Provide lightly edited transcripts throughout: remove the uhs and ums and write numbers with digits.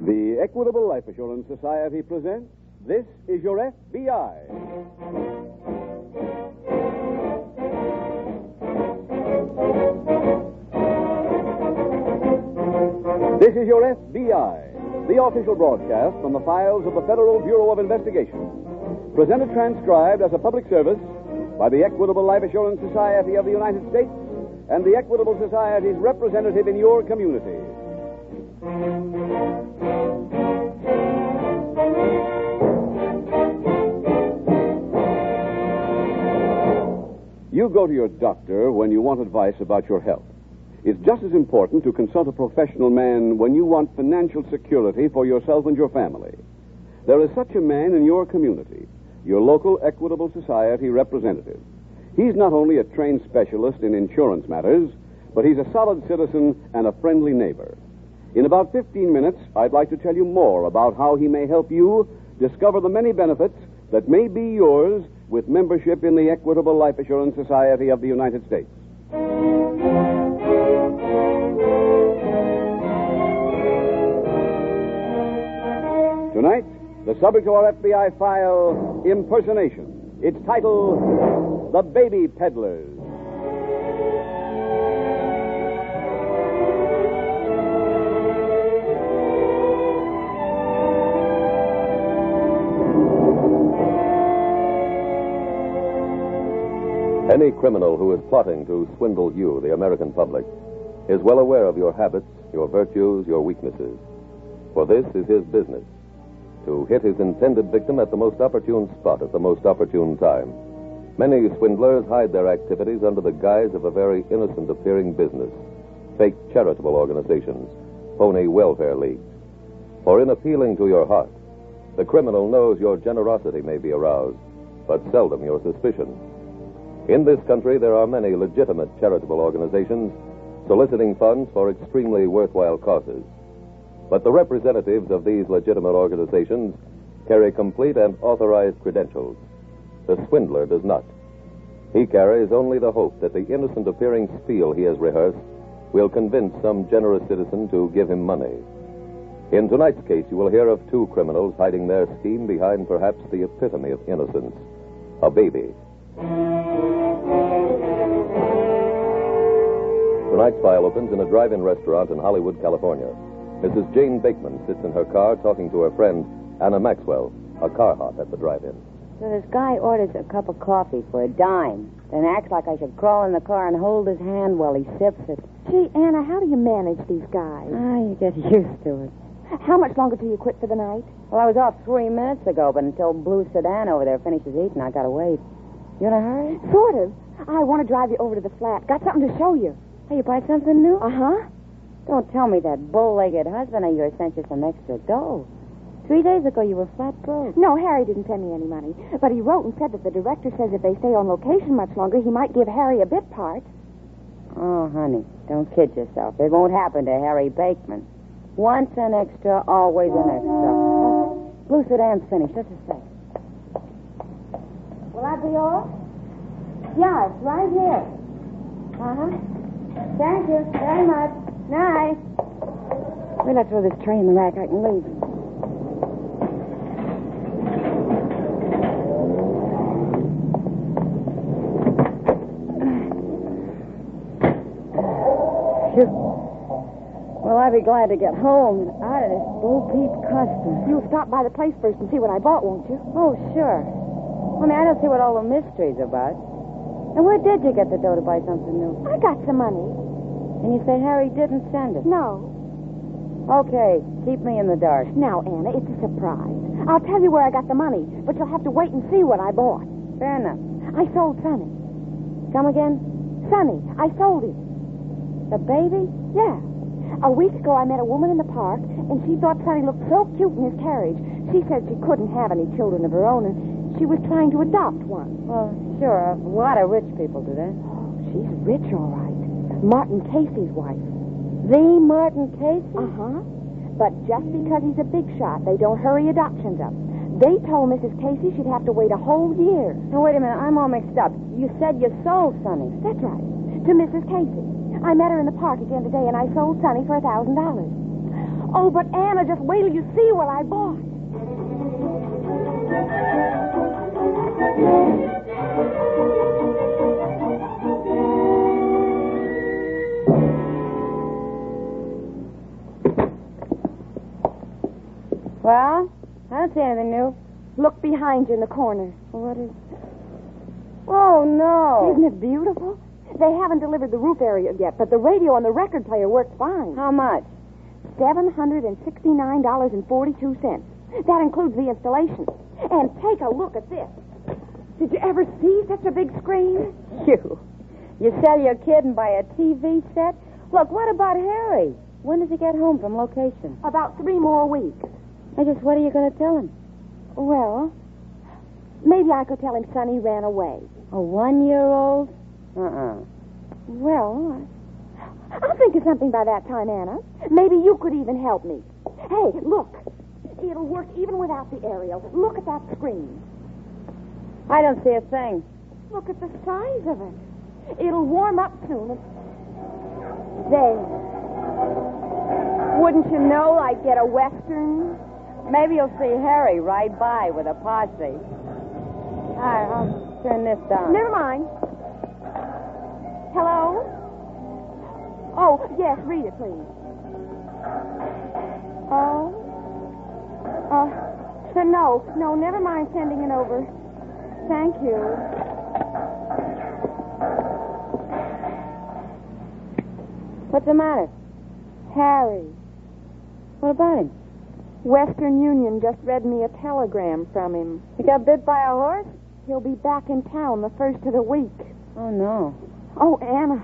The Equitable Life Assurance Society presents This Is Your FBI. This is Your FBI, the official broadcast from the files of the Federal Bureau of Investigation. Presented transcribed as a public service by the Equitable Life Assurance Society of the United States and the Equitable Society's representative in your community. You go to your doctor when you want advice about your health. It's just as important to consult a professional man when you want financial security for yourself and your family. There is such a man in your community, your local Equitable Society representative. He's not only a trained specialist in insurance matters, but he's a solid citizen and a friendly neighbor. In about 15 minutes, I'd like to tell you more about how he may help you discover the many benefits that may be yours with membership in the Equitable Life Assurance Society of the United States. Tonight, the subject of our FBI file, Impersonation. It's titled, The Baby Peddlers. Any criminal who is plotting to swindle you, the American public, is well aware of your habits, your virtues, your weaknesses. For this is his business, to hit his intended victim at the most opportune spot at the most opportune time. Many swindlers hide their activities under the guise of a very innocent-appearing business, fake charitable organizations, phony welfare leagues. For in appealing to your heart, the criminal knows your generosity may be aroused, but seldom your suspicion. In this country, there are many legitimate charitable organizations soliciting funds for extremely worthwhile causes. But the representatives of these legitimate organizations carry complete and authorized credentials. The swindler does not. He carries only the hope that the innocent-appearing spiel he has rehearsed will convince some generous citizen to give him money. In tonight's case, you will hear of two criminals hiding their scheme behind perhaps the epitome of innocence, a baby. Tonight's file opens in a drive-in restaurant in Hollywood, California. Mrs. Jane Bakeman sits in her car talking to her friend, Anna Maxwell, a car hop at the drive-in. So this guy orders a cup of coffee for a dime, then acts like I should crawl in the car and hold his hand while he sips it. Gee, Anna, how do you manage these guys? You get used to it. How much longer till you quit for the night? Well, I was off 3 minutes ago, but until Blue Sedan over there finishes eating, I gotta wait. You in a hurry? Sort of. I want to drive you over to the flat. Got something to show you. Hey, you buy something new? Uh-huh. Don't tell me that bow-legged husband of yours sent you some extra dough. 3 days ago, you were flat broke. No, Harry didn't send me any money. But he wrote and said that the director says if they stay on location much longer, he might give Harry a bit part. Oh, honey, don't kid yourself. It won't happen to Harry Bakeman. Once an extra, always an extra. Blue Sedan's finished. Just a sec. Will that be all? Yeah, it's right here. Uh-huh. Thank you very much. Night. Wait, let's throw this tray in the rack. I can leave. Phew. Well, I'd be glad to get home and out of this Bo-Peep custom. You'll stop by the place first and see what I bought, won't you? Oh, sure. Only I don't see what all the mystery's about. And where did you get the dough to buy something new? I got some money. And you say Harry didn't send it? No. Okay, keep me in the dark. Now, Anna, it's a surprise. I'll tell you where I got the money, but you'll have to wait and see what I bought. Fair enough. I sold Sonny. Come again? Sonny, I sold him. The baby? Yeah. A week ago, I met a woman in the park, and she thought Sonny looked so cute in his carriage. She said she couldn't have any children of her own, and she was trying to adopt one. Well, sure. A lot of rich people do that. Oh, she's rich, all right. Martin Casey's wife. The Martin Casey? Uh-huh. But just because he's a big shot, they don't hurry adoptions up. They told Mrs. Casey she'd have to wait a whole year. Now, wait a minute. I'm all mixed up. You said you sold Sonny. That's right. To Mrs. Casey. I met her in the park again today, and I sold Sonny for $1,000. Oh, but Anna, just wait till you see what I bought. Well, I don't see anything new. Look behind you in the corner. What is... Oh, no. Isn't it beautiful? They haven't delivered the roof area yet, but the radio and the record player works fine. How much? $769.42. That includes the installation. And take a look at this. Did you ever see such a big screen? You sell your kid and buy a TV set? Look, what about Harry? When does he get home from location? About 3 more weeks. What are you going to tell him? Well, maybe I could tell him Sonny ran away. A 1-year-old? Well, I'll think of something by that time, Anna. Maybe you could even help me. Hey, look. It'll work even without the aerial. Look at that screen. I don't see a thing. Look at the size of it. It'll warm up soon. There. Wouldn't you know I'd get a Western? Maybe you'll see Harry ride by with a posse. All right, I'll turn this down. Never mind. Hello? Oh, yes, read it, please. Oh? No, never mind sending it over. Thank you. What's the matter? Harry. What about him? Western Union just read me a telegram from him. He got bit by a horse? He'll be back in town the first of the week. Oh, no. Oh, Anna,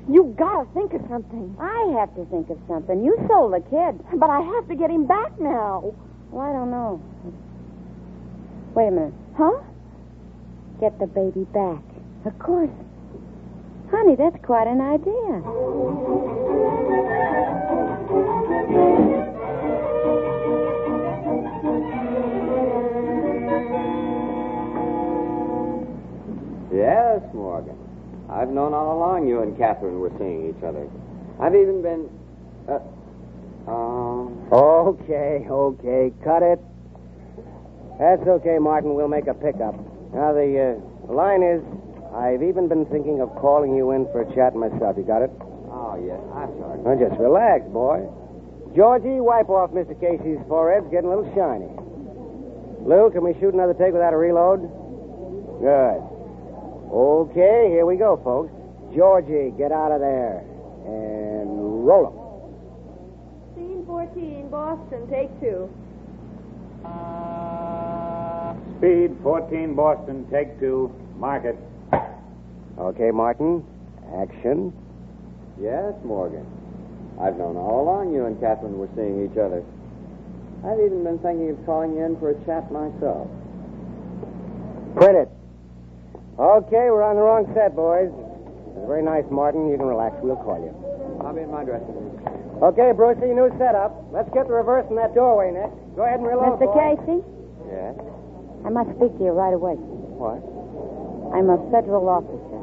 you gotta think of something. I have to think of something. You sold the kid. But I have to get him back now. Well, I don't know. Wait a minute. Huh? Get the baby back. Of course. Honey, that's quite an idea. Yes, Morgan. I've known all along you and Catherine were seeing each other. I've even been... Okay, cut it. That's okay, Martin. We'll make a pickup. Now, the line is, I've even been thinking of calling you in for a chat myself. You got it? Oh, yes. I'm sorry. Well, just relax, boy. Georgie, wipe off Mr. Casey's forehead. It's getting a little shiny. Lou, can we shoot another take without a reload? Good. Okay, here we go, folks. Georgie, get out of there. And roll 'em. Scene 14, Boston, take 2. Speed 14, Boston, take 2. Mark it. Okay, Martin. Action. Yes, Morgan. I've known all along you and Catherine were seeing each other. I've even been thinking of calling you in for a chat myself. Quit it. Okay, we're on the wrong set, boys. It's very nice, Martin. You can relax. We'll call you. I'll be in my dressing room. Okay, Brucey, new setup. Let's get the reverse in that doorway next. Go ahead and reload, Mr. boy. Casey, Yes? I must speak to you right away. What? I'm a federal officer.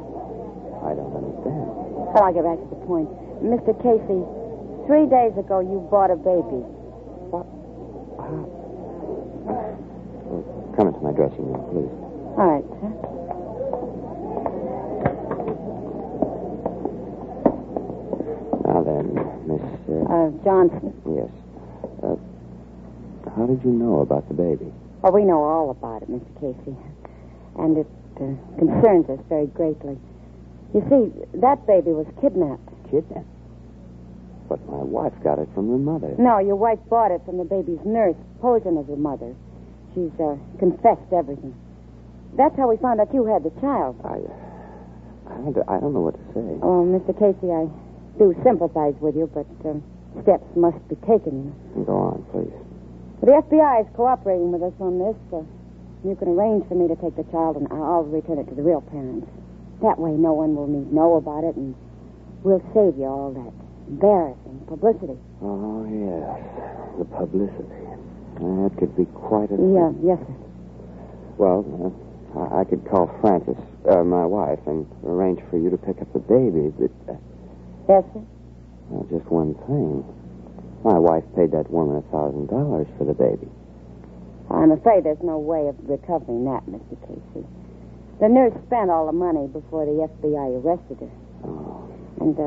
I don't understand. Well, I'll get back to the point. Mr. Casey, 3 days ago you bought a baby. What? Come into my dressing room, please. All right, sir. Now then, Miss... Johnson. Yes. How did you know about the baby? Oh, we know all about it, Mr. Casey. And it concerns us very greatly. You see, that baby was kidnapped. Kidnapped? But my wife got it from the mother. No, your wife bought it from the baby's nurse, posing as her mother. She's confessed everything. That's how we found out you had the child. I don't know what to say. Oh, Mr. Casey, I do sympathize with you, but steps must be taken. Go on, please. The FBI is cooperating with us on this. You can arrange for me to take the child, and I'll return it to the real parents. That way no one will need to know about it, and we'll save you all that embarrassing publicity. Oh, yes. The publicity. That could be quite a... Yeah, yes, sir. Well, I could call Frances, my wife, and arrange for you to pick up the baby, but... Yes, sir? Well, just one thing. My wife paid that woman $1,000 for the baby. I'm afraid there's no way of recovering that, Mr. Casey. The nurse spent all the money before the FBI arrested her. Oh. And,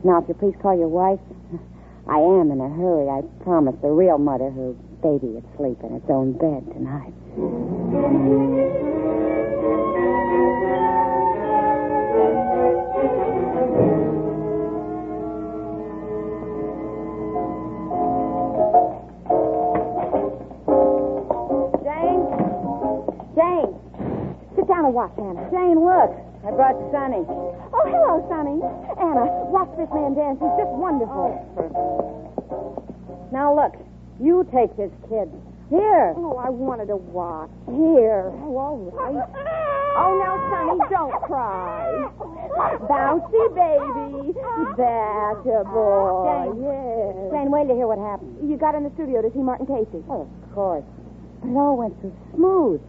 now, if you please call your wife, I am in a hurry. I promised the real mother her baby would sleep in its own bed tonight. Jane, sit down and watch, Anna. Jane, look. I brought Sonny. Oh, hello, Sonny. Anna, watch this man dance. He's just wonderful. Now, look. You take this kid. Here. Oh, I wanted to watch. Here. Oh, all right. Oh, now, Sonny, don't cry. Bouncy baby. That's a boy. Jane. Yes. Jane, wait to hear what happened. You got in the studio to see Martin Casey. Oh, of course. But it all went so smooth.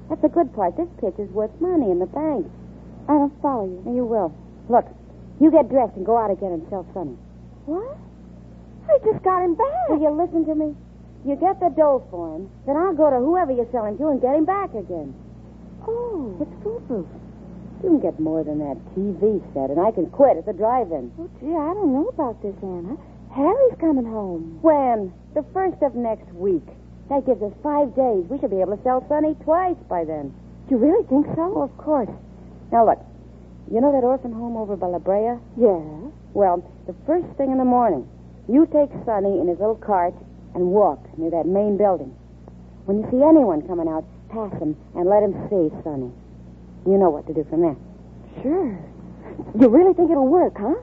That's the good part. This picture's worth money in the bank. I don't follow you. You will. Look, you get dressed and go out again and sell Sonny. What? I just got him back. Will you listen to me? You get the dough for him, then I'll go to whoever you sell him to and get him back again. Oh. It's foolproof. You can get more than that TV set, and I can quit at the drive-in. Oh, gee, I don't know about this, Anna. Harry's coming home. When? The 1st of next week. That gives us 5 days. We should be able to sell Sonny twice by then. You really think so? Oh, of course. Now, look. You know that orphan home over by La Brea? Yeah. Well, the first thing in the morning, you take Sonny in his little cart and walk near that main building. When you see anyone coming out, pass him and let him see Sonny. You know what to do from there. Sure. You really think it'll work, huh?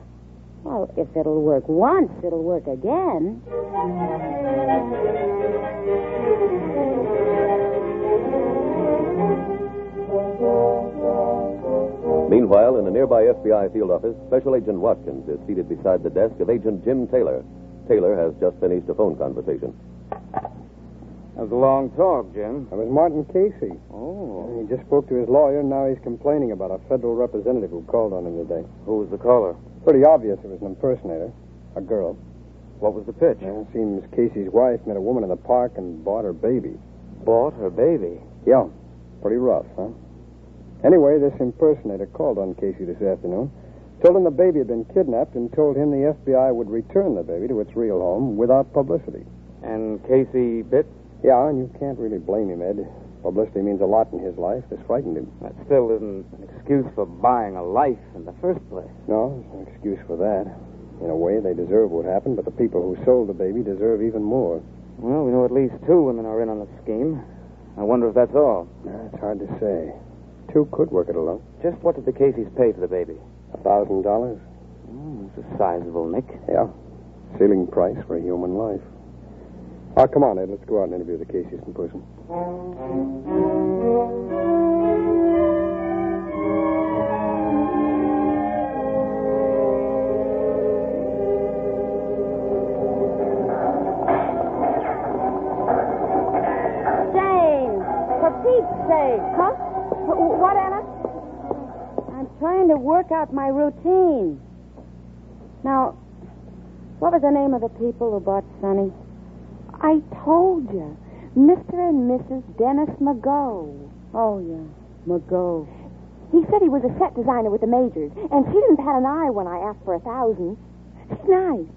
Well, if it'll work once, it'll work again. Meanwhile, in a nearby FBI field office, Special Agent Watkins is seated beside the desk of Agent Jim Taylor. Taylor has just finished a phone conversation. That was a long talk, Jim. That was Martin Casey. Oh. He just spoke to his lawyer, and now he's complaining about a federal representative who called on him today. Who was the caller? Pretty obvious it was an impersonator. A girl. What was the pitch? Well, it seems Casey's wife met a woman in the park and bought her baby. Bought her baby? Yeah. Pretty rough, huh? Anyway, this impersonator called on Casey this afternoon, told him the baby had been kidnapped, and told him the FBI would return the baby to its real home without publicity. And Casey bit? Yeah, and you can't really blame him, Ed. Publicity means a lot in his life. This frightened him. That still isn't an excuse for buying a life in the first place. No, there's no excuse for that. In a way, they deserve what happened, but the people who sold the baby deserve even more. Well, we know at least 2 women are in on the scheme. I wonder if that's all. It's hard to say. 2 could work it alone. Just what did the Caseys pay for the baby? $1,000. It's a sizable nick. Yeah. Ceiling price for a human life. Oh, come on, Ed. Let's go out and interview the Caseys in person. Jane, for Pete's sake. Huh? What, Anna? I'm trying to work out my routine. Now, what was the name of the people who bought Sonny? I told you. Mr. and Mrs. Dennis McGough. Oh, yeah. McGough. He said he was a set designer with the Majors, and she didn't bat an eye when I asked for $1,000. She's nice.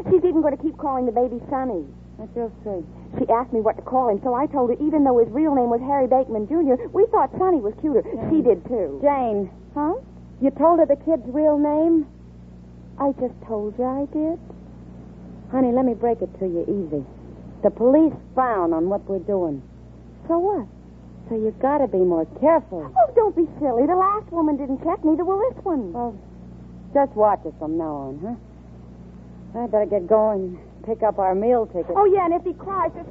She's even going to keep calling the baby Sonny. That's real sweet. She asked me what to call him, so I told her even though his real name was Harry Bakeman Jr., we thought Sonny was cuter. Jane. She did, too. Jane. Huh? You told her the kid's real name? I just told you I did. Honey, let me break it to you easy. The police frown on what we're doing. So what? So you gotta be more careful. Oh, don't be silly. The last woman didn't check, neither will this one. Well, just watch us from now on, huh? I better get going and pick up our meal ticket. Oh, yeah, and if he cries, just...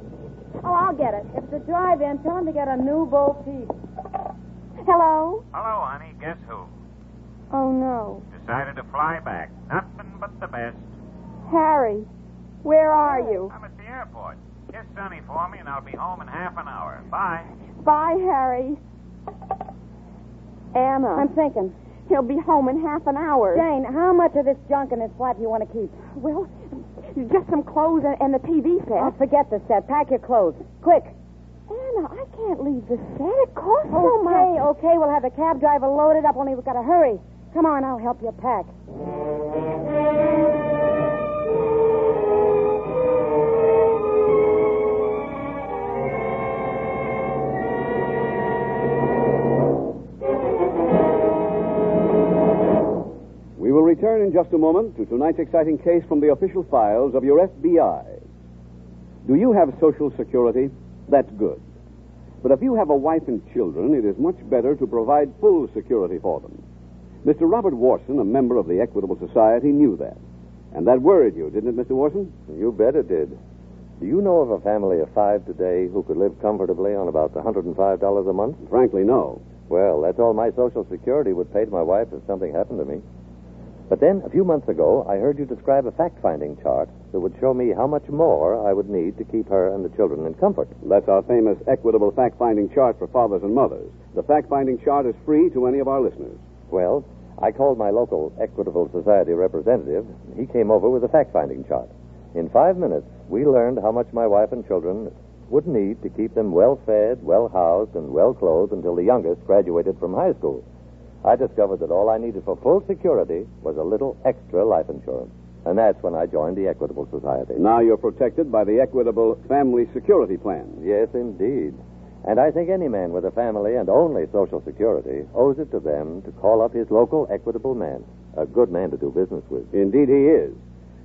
Oh, I'll get it. If it's a drive-in, tell him to get a new Bo Peep. Hello? Hello, honey. Guess who? Oh, no. Decided to fly back. Nothing but the best. Harry, where are you? I'm at the airport. Kiss Sonny for me, and I'll be home in half an hour. Bye. Bye, Harry. Anna. I'm thinking. He'll be home in half an hour. Jane, how much of this junk in this flat do you want to keep? Well, Just some clothes and the TV set. Oh, forget the set. Pack your clothes. Quick. Anna, I can't leave the set. It costs so much. Okay. We'll have the cab driver loaded up, only we've got to hurry. Come on, I'll help you pack. We will return in just a moment to tonight's exciting case from the official files of your FBI. Do you have Social Security? That's good. But if you have a wife and children, it is much better to provide full security for them. Mr. Robert Warson, a member of the Equitable Society, knew that. And that worried you, didn't it, Mr. Warson? You bet it did. Do you know of a family of 5 today who could live comfortably on about $105 a month? Frankly, no. Well, that's all my Social Security would pay to my wife if something happened to me. But then, a few months ago, I heard you describe a fact-finding chart that would show me how much more I would need to keep her and the children in comfort. That's our famous Equitable fact-finding chart for fathers and mothers. The fact-finding chart is free to any of our listeners. Well, I called my local Equitable Society representative. He came over with a fact-finding chart. In 5 minutes, we learned how much my wife and children would need to keep them well-fed, well-housed, and well-clothed until the youngest graduated from high school. I discovered that all I needed for full security was a little extra life insurance. And that's when I joined the Equitable Society. Now you're protected by the Equitable Family Security Plan. Yes, indeed. And I think any man with a family and only Social Security owes it to them to call up his local Equitable man. A good man to do business with. Indeed he is.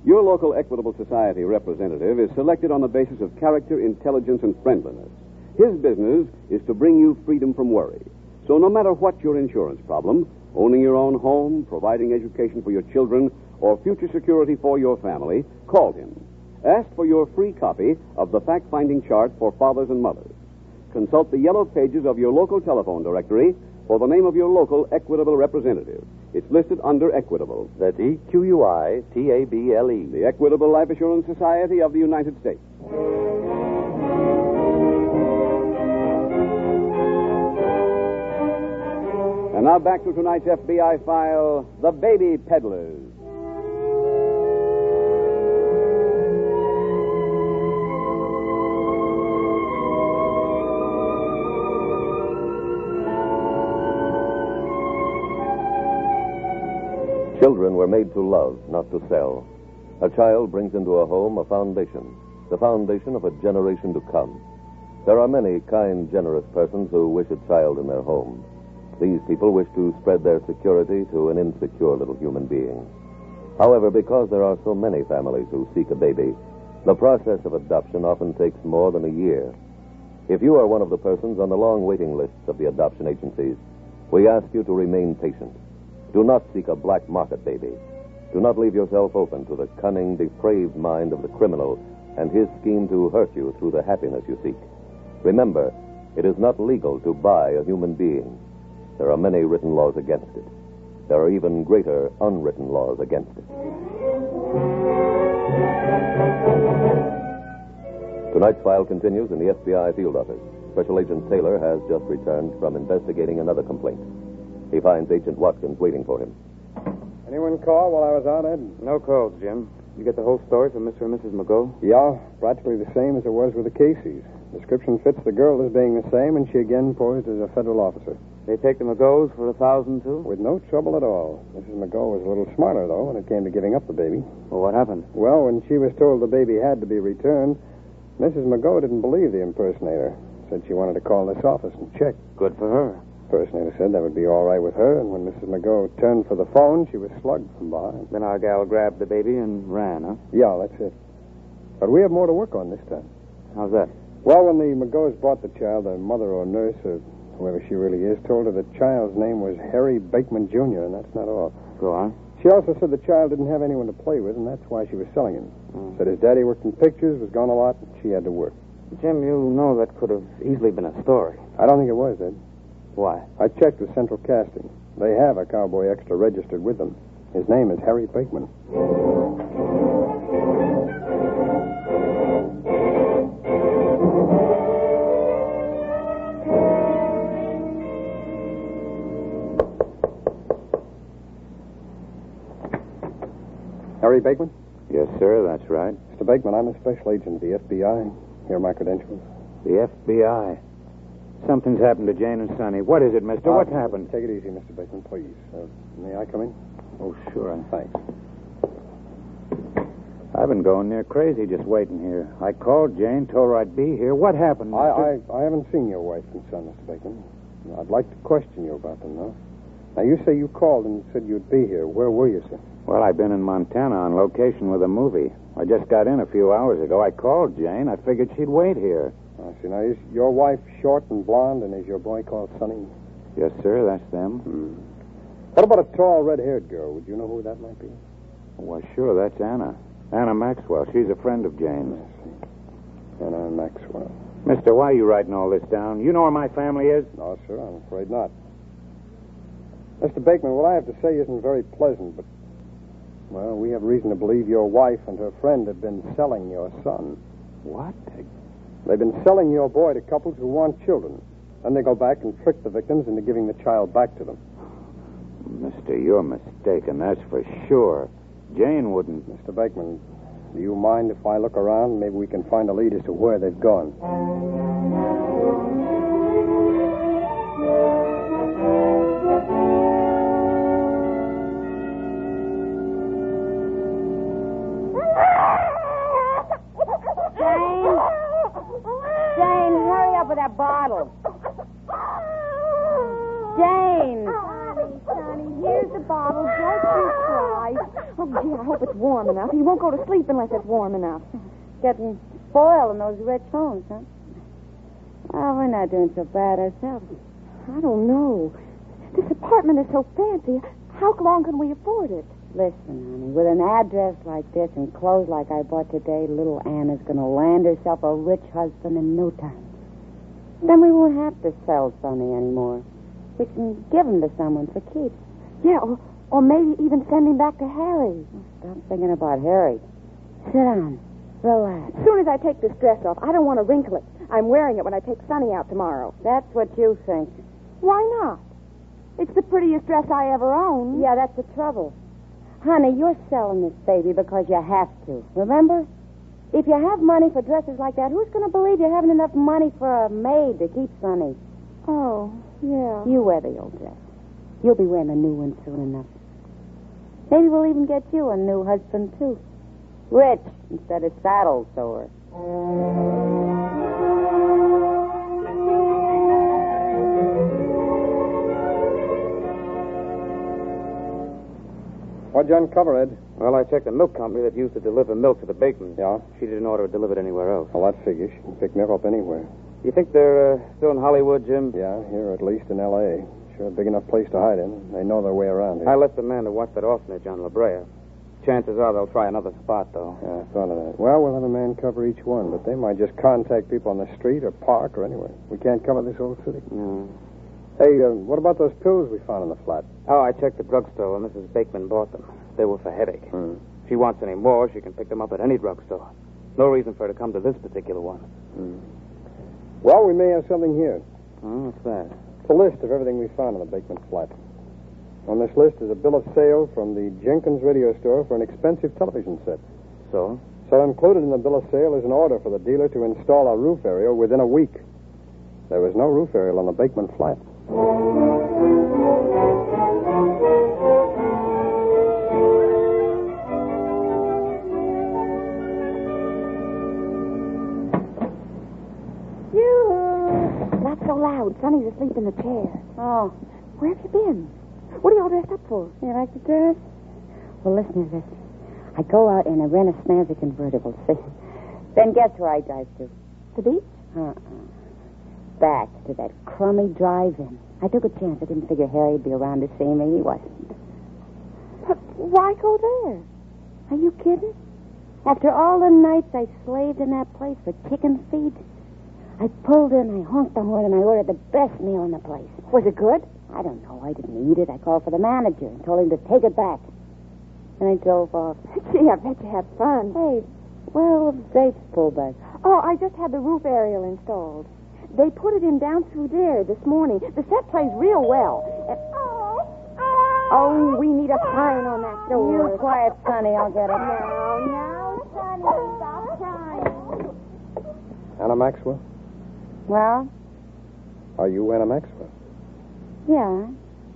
Your local Equitable Society representative is selected on the basis of character, intelligence, and friendliness. His business is to bring you freedom from worry. So no matter what your insurance problem, owning your own home, providing education for your children, or future security for your family, call him. Ask for your free copy of the fact-finding chart for fathers and mothers. Consult the yellow pages of your local telephone directory for the name of your local Equitable representative. It's listed under Equitable. That's EQUITABLE. The Equitable Life Assurance Society of the United States. And now back to tonight's FBI file, The Baby Peddlers. Children were made to love, not to sell. A child brings into a home a foundation, the foundation of a generation to come. There are many kind, generous persons who wish a child in their home. These people wish to spread their security to an insecure little human being. However, because there are so many families who seek a baby, the process of adoption often takes more than a year. If you are one of the persons on the long waiting lists of the adoption agencies, we ask you to remain patient. Do not seek a black market baby. Do not leave yourself open to the cunning, depraved mind of the criminal and his scheme to hurt you through the happiness you seek. Remember, it is not legal to buy a human being. There are many written laws against it. There are even greater unwritten laws against it. Tonight's file continues in the FBI field office. Special Agent Taylor has just returned from investigating another complaint. He finds Agent Watkins waiting for him. Anyone call while I was out, Ed? No calls, Jim. You get the whole story from Mr. and Mrs. McGough? Yeah, practically the same as it was with the Caseys. Description fits the girl as being the same, and she again posed as a federal officer. They take the McGows for $1,000, too? With no trouble at all. Mrs. McGough was a little smarter, though, when it came to giving up the baby. Well, what happened? Well, when she was told the baby had to be returned, Mrs. McGough didn't believe the impersonator. Said she wanted to call this office and check. Good for her. Impersonator said that would be all right with her, and when Mrs. McGough turned for the phone, she was slugged from behind. Then our gal grabbed the baby and ran, huh? Yeah, that's it. But we have more to work on this time. How's that? Well, when the McGoghs bought the child, the mother or nurse, or whoever she really is, told her the child's name was Harry Bakeman Jr., and that's not all. Go on. She also said the child didn't have anyone to play with, and that's why she was selling him. Said his daddy worked in pictures, was gone a lot, and she had to work. Jim, you know that could have easily been a story. I don't think it was, Ed. Why? I checked with Central Casting. They have a cowboy extra registered with them. His name is Harry Bakeman. Harry Bakeman? Yes, sir, that's right. Mr. Bakeman, I'm a special agent of the FBI. Here are my credentials. The FBI. Something's happened to Jane and Sonny. What is it, mister? What happened? Take it easy, Mr. Bakeman, please. May I come in? Oh, sure. Thanks. I've been going near crazy just waiting here. I called Jane, told her I'd be here. What happened, mister? I haven't seen your wife and son, Mr. Bakeman. I'd like to question you about them, though. Now, you say you called and said you'd be here. Where were you, sir? Well, I've been in Montana on location with a movie. I just got in a few hours ago. I called Jane. I figured she'd wait here. I see. Now, is your wife short and blonde, and is your boy called Sonny? Yes, sir, that's them. What about a tall, red-haired girl? Would you know who that might be? Well, sure, that's Anna. Anna Maxwell. She's a friend of Jane's. I see. Anna Maxwell. Mister, why are you writing all this down? You know where my family is? No, sir, I'm afraid not. Mr. Bakeman, what I have to say isn't very pleasant, but, well, we have reason to believe your wife and her friend have been selling your son. What? They've been selling your boy to couples who want children. Then they go back and trick the victims into giving the child back to them. Mister, you're mistaken, that's for sure. Jane wouldn't. Mr. Bakeman, do you mind if I look around? Maybe we can find a lead as to where they've gone. Jane, hurry up with that bottle. Jane. Sonny, here's the bottle. Don't you cry. Oh, gee, I hope it's warm enough. He won't go to sleep unless it's warm enough. Getting spoiled in those rich homes, huh? Oh, we're not doing so bad ourselves. I don't know. This apartment is so fancy. How long can we afford it? Listen, honey, with an address like this and clothes like I bought today, little Anna's going to land herself a rich husband in no time. Then we won't have to sell Sonny anymore. We can give him to someone for keeps. Yeah, or maybe even send him back to Harry. Stop thinking about Harry. Sit down. Relax. As soon as I take this dress off, I don't want to wrinkle it. I'm wearing it when I take Sonny out tomorrow. That's what you think. Why not? It's the prettiest dress I ever owned. Yeah, that's the trouble. Honey, you're selling this baby because you have to. Remember? If you have money for dresses like that, who's going to believe you haven't enough money for a maid to keep Sonny? Oh, yeah. You wear the old dress. You'll be wearing a new one soon enough. Maybe we'll even get you a new husband, too. Rich instead of saddle sore. What'd you uncover, Ed? Well, I checked the milk company that used to deliver milk to the Bakeman. Yeah? She didn't order it delivered anywhere else. Well, that figures. You can pick milk up anywhere. You think they're still in Hollywood, Jim? Yeah, here at least in L.A. Sure a big enough place to hide in. They know their way around here. I left the man to watch that orphanage on La Brea. Chances are they'll try another spot, though. Yeah, I thought of that. Well, we'll have a man cover each one, but they might just contact people on the street or park or anywhere. We can't cover this whole city. No. Hey, what about those pills we found in the flat? Oh, I checked the drugstore where Mrs. Bakeman bought them. They were for headache. If she wants any more, she can pick them up at any drugstore. No reason for her to come to this particular one. Well, we may have something here. Oh, what's that? It's a list of everything we found in the Bakeman flat. On this list is a bill of sale from the Jenkins radio store for an expensive television set. So? So included in the bill of sale is an order for the dealer to install a roof aerial within a week. There was no roof aerial on the Bakeman flat. Not so loud. Sonny's asleep in the chair. Oh. Where have you been? What are you all dressed up for? You like the dress? Well, listen to this. I go out and I rent a snazzy convertible, see? Then guess where I drive to? The beach? Back to that crummy drive-in. I took a chance. I didn't figure Harry'd be around to see me. He wasn't. But why go there? Are you kidding? After all the nights I slaved in that place for chicken feed, I pulled in, I honked the horn, and I ordered the best meal in the place. Was it good? I don't know. I didn't eat it. I called for the manager and told him to take it back. And I drove off. Gee, I bet you had fun. Hey, well, Drake's pulled back. Oh, I just had the roof aerial installed. They put it in down through there this morning. The set plays real well. Oh, we need a sign on that door. You quiet, Sonny. I'll get it. Now, Sonny, stop crying. Anna Maxwell? Well, Are you Anna Maxwell? yeah.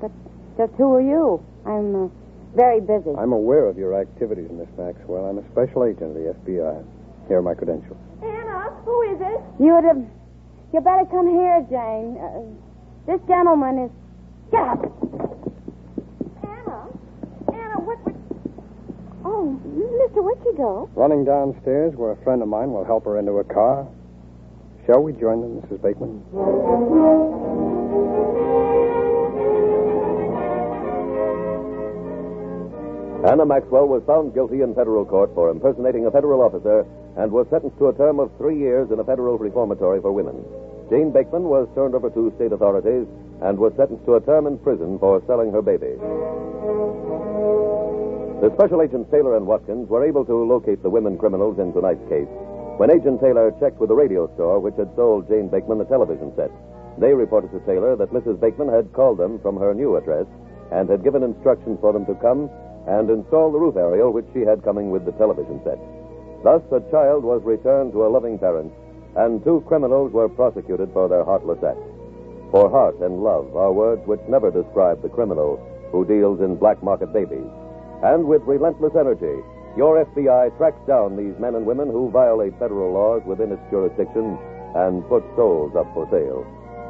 But just who are you? I'm very busy. I'm aware of your activities, Miss Maxwell. I'm a special agent of the FBI. Here are my credentials. Anna, who is it? You better come here, Jane. This gentleman is... Get up! Anna, what... Oh, Mr. Witchy-Go. Running downstairs where a friend of mine will help her into a car. Shall we join them, Mrs. Bateman? Anna Maxwell was found guilty in federal court for impersonating a federal officer and was sentenced to a term of 3 years in a federal reformatory for women. Jane Bateman was turned over to state authorities and was sentenced to a term in prison for selling her baby. The special agents Taylor and Watkins were able to locate the women criminals in tonight's case when Agent Taylor checked with the radio store which had sold Jane Bateman the television set. They reported to Taylor that Mrs. Bateman had called them from her new address and had given instructions for them to come and install the roof aerial which she had coming with the television set. Thus, the child was returned to a loving parent, and 2 criminals were prosecuted for their heartless act. For heart and love are words which never describe the criminal who deals in black market babies. And with relentless energy, your FBI tracks down these men and women who violate federal laws within its jurisdiction and put souls up for sale.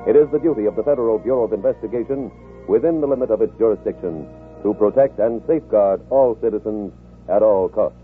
It is the duty of the Federal Bureau of Investigation, within the limit of its jurisdiction, to protect and safeguard all citizens at all costs.